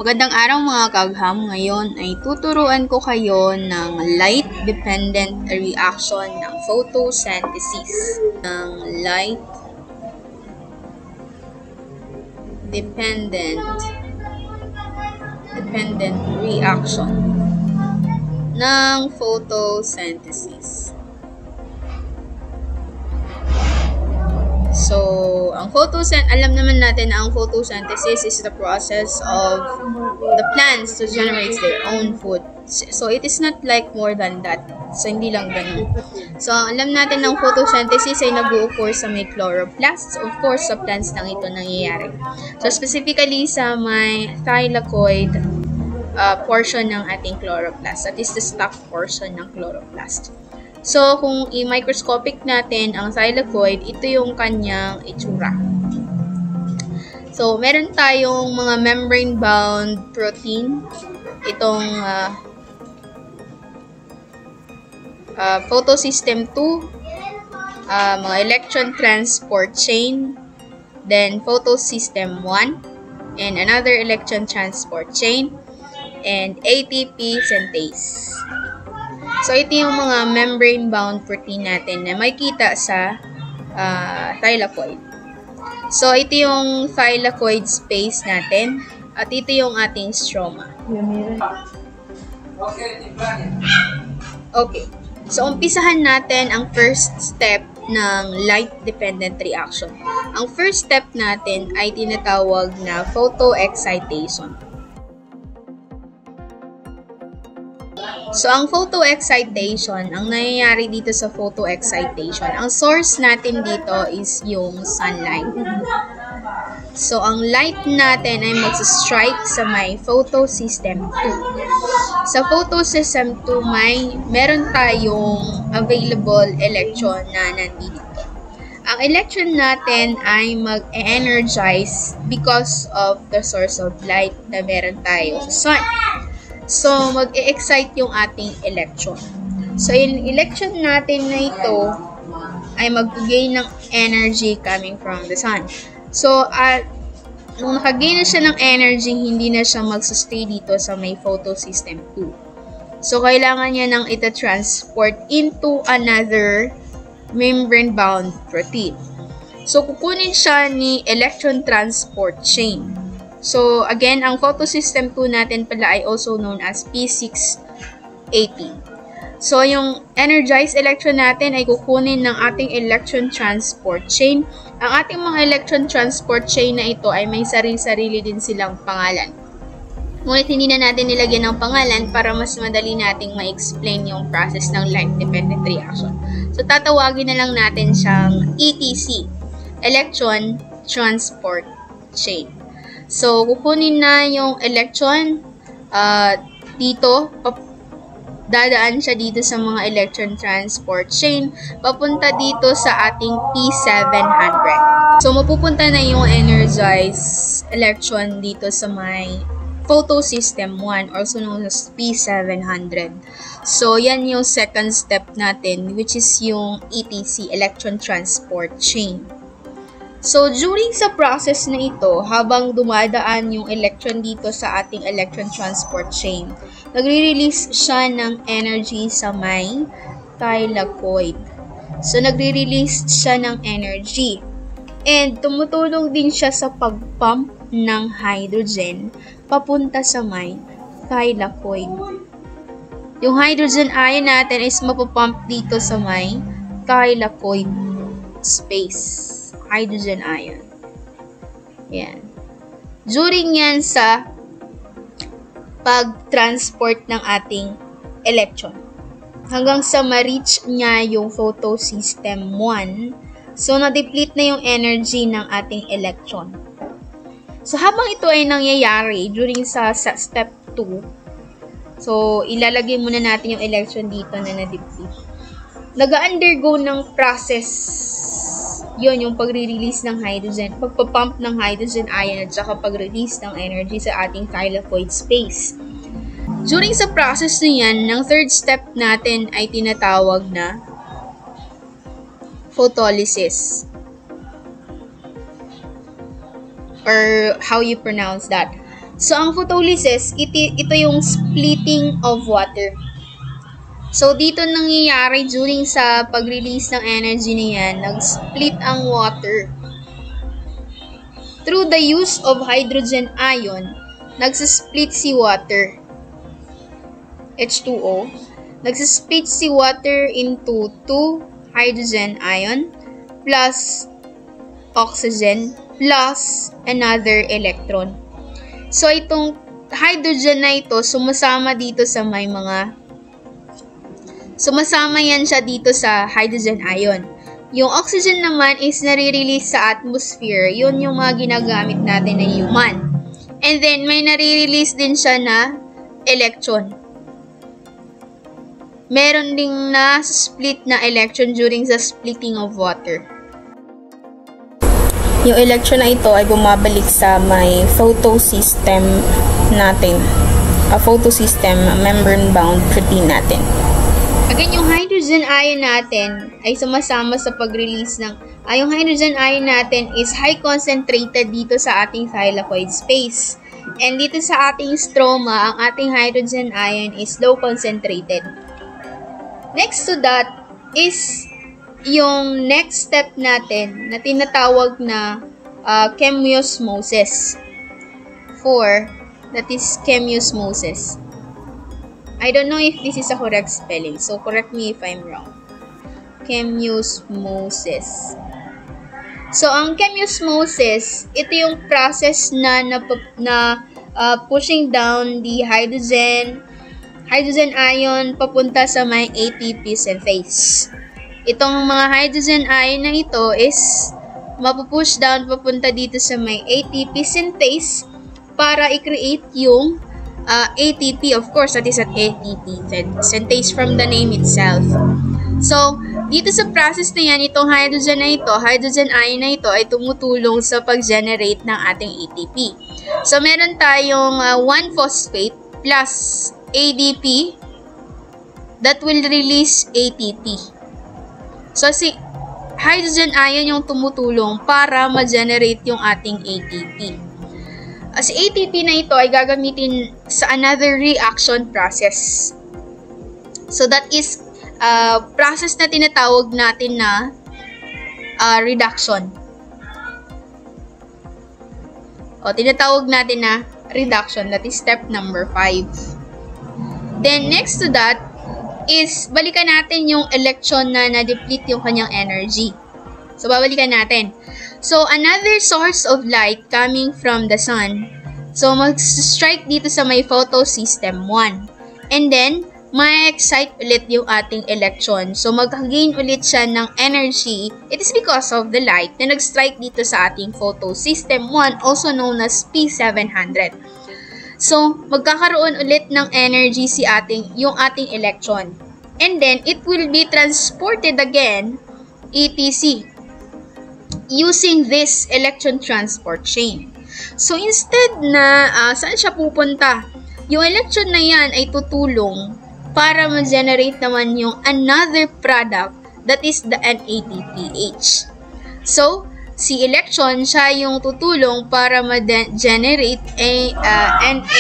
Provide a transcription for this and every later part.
Magandang araw mga kagham. Ngayon ay tuturuan ko kayo ng light-dependent reaction ng photosynthesis. Ng light-dependent reaction ng photosynthesis. So, alam naman natin na ang photosynthesis is the process of the plants to generate their own food. So, it is not like more than that. So, hindi lang ganun. So, alam natin ng photosynthesis ay nag-o-occur sa may chloroplasts. Of course, sa plants lang ito nangyayari. So, specifically sa may thylakoid portion ng ating chloroplast. That is the stalk portion ng chloroplast. So, kung i-microscopic natin ang thylakoid, ito yung kanyang itsura. So, meron tayong mga membrane-bound protein. Itong photosystem 2, mga electron transport chain, then photosystem 1, and another electron transport chain, and ATP synthase. So, ito yung mga membrane-bound protein natin na makikita sa thylakoid. So, ito yung thylakoid space natin at ito yung ating stroma. Okay. So, umpisahan natin ang first step ng light-dependent reaction. Ang first step natin ay tinatawag na photoexcitation. So, ang photoexcitation, ang nangyayari dito sa photoexcitation, ang source natin dito is yung sunlight. So, ang light natin ay magsa-strike sa may photosystem 2. Sa photosystem 2, meron tayong available electron na nandito. Ang electron natin ay mag-energize because of the source of light na meron tayo sa sun. So, mag-e-excite yung ating electron. So, yung electron natin na ito ay mag-gain ng energy coming from the sun. So, nung nakagain na siya ng energy, hindi na siya mag-stay dito sa may photosystem 2. So, kailangan niya nang ita-transport into another membrane-bound protein. So, kukunin siya ni electron transport chain. So, again, ang photosystem 2 natin pala ay also known as P680. So, yung energized electron natin ay kukunin ng ating electron transport chain. Ang ating mga electron transport chain na ito ay may sarili-sarili din silang pangalan. Ngunit hindi na natin nilagyan ng pangalan para mas madali nating ma-explain yung process ng light-dependent reaction. So, tatawagin na lang natin siyang ETC, Electron Transport Chain. So, kukunin na yung electron dito, dadaan siya dito sa mga electron transport chain, papunta dito sa ating P700. So, mapupunta na yung energized electron dito sa may photosystem 1, also known as P700. So, yan yung second step natin, which is yung ETC, electron transport chain. So, during sa process na ito, habang dumadaan yung electron dito sa ating electron transport chain, nagre-release siya ng energy sa may thylakoid. So, nagre-release siya ng energy. And, tumutulong din siya sa pag-pump ng hydrogen papunta sa may thylakoid. Yung hydrogen ion natin is mapapump dito sa may thylakoid space. Hydrogen ion. Yan. During yan sa pag-transport ng ating electron. Hanggang sa ma-reach niya yung photosystem 1. So, na-deplete na yung energy ng ating electron. So, habang ito ay nangyayari during sa step 2, so, ilalagay muna natin yung electron dito na na-deplete. Nag-undergo ng process yun, yung pagre-release ng hydrogen, pagpapump ng hydrogen ion at saka pag-release ng energy sa ating thylakoid space. During sa process na yan, ng third step natin ay tinatawag na photolysis. Or how you pronounce that? So, ang photolysis, ito yung splitting of water. So, dito nangyayari during sa pag-release ng energy na yan, nag-split ang water. Through the use of hydrogen ion, nagsisplit si water. H2O. Nagsisplit si water into 2 hydrogen ion plus oxygen plus another electron. So, itong hydrogen na ito, sumasama yan siya dito sa hydrogen ion. Yung oxygen naman is nare-release sa atmosphere. Yun yung mga ginagamit natin na human. And then, may nare-release din siya na electron. Meron ding na-split na electron during the splitting of water. Yung electron na ito ay bumabalik sa may photosystem natin. A photosystem membrane-bound protein natin. Again, yung hydrogen ion natin ay sumasama sa pag-release ng... yung hydrogen ion natin is high concentrated dito sa ating thylakoid space. And dito sa ating stroma, ang ating hydrogen ion is low concentrated. Next to that is yung next step natin na tinatawag na chemiosmosis. That is chemiosmosis. I don't know if this is a correct spelling, so correct me if I'm wrong. Chemiosmosis. So, ang chemiosmosis, ito yung process na pushing down the hydrogen ion papunta sa may ATP synthase. Itong mga hydrogen ion na ito is mapupush down papunta dito sa may ATP synthase para i-create yung ATP. Of course, that is an ATP synthase from the name itself. So, dito sa process na yan, itong hydrogen ion na ito ay tumutulong sa pag-generate ng ating ATP. So, meron tayong 1-phosphate plus ADP that will release ATP. So, si hydrogen ion yung tumutulong para ma-generate yung ating ATP. Si ATP na ito ay gagamitin sa another reaction process. So, that is process na tinatawag natin na reduction. Tinatawag natin na reduction. That is step number 5. Then, next to that is balikan natin yung electron na na-deplete yung kanyang energy. So, babalikan natin. So, another source of light coming from the sun. So, mag-strike dito sa may photosystem 1. And then, ma-excite ulit yung ating electron. So, mag-gain ulit siya ng energy. It is because of the light na nag-strike dito sa ating photosystem 1, also known as P700. So, magkakaroon ulit ng energy yung ating electron. And then, it will be transported again, ETC, using this electron transport chain. So, instead na saan siya pupunta, yung electron na yan ay tutulong para ma-generate naman yung another product that is the NADPH. So, si electron, siya yung tutulong para ma-generate NADP+,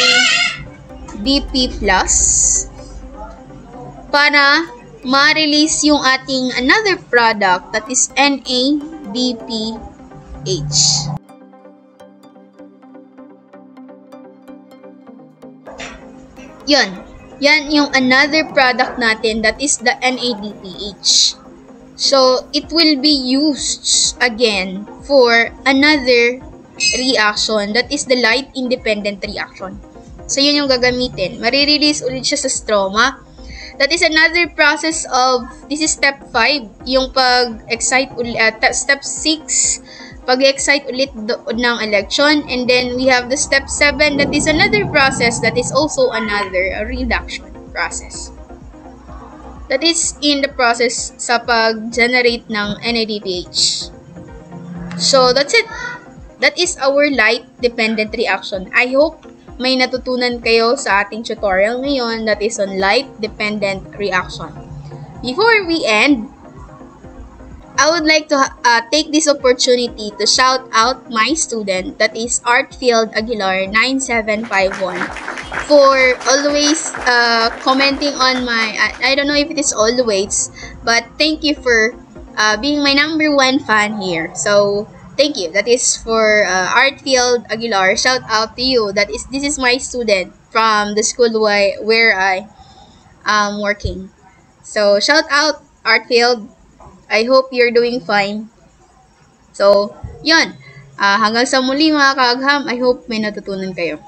para ma-release yung ating another product that is NADPH. Yan yung another product natin that is the NADPH. So, it will be used again for another reaction that is the light-independent reaction. So, yun yung gagamitin. Marirelease ulit siya sa stroma. That is another process of, this is step 5, yung pag-excite ulit, step 6, pag-excite ulit ng electron. And then, we have the step 7, that is another process that is also another reduction process. That is in the process sa pag-generate ng NADPH. So, that's it. That is our light-dependent reaction. I hope may natutunan kayo sa ating tutorial ngayon that is on light-dependent reaction. Before we end, I would like to take this opportunity to shout out my student, that is Artfield Aguilar 9751, for always commenting on my, I don't know if it is always, but thank you for being my number one fan here. So thank you. That is for Artfield Aguilar. Shout out to you. This is my student from the school where I am working. So shout out Artfield. I hope you're doing fine. So, yun. Hanggang sa muli mga kaagham, I hope may natutunan kayo.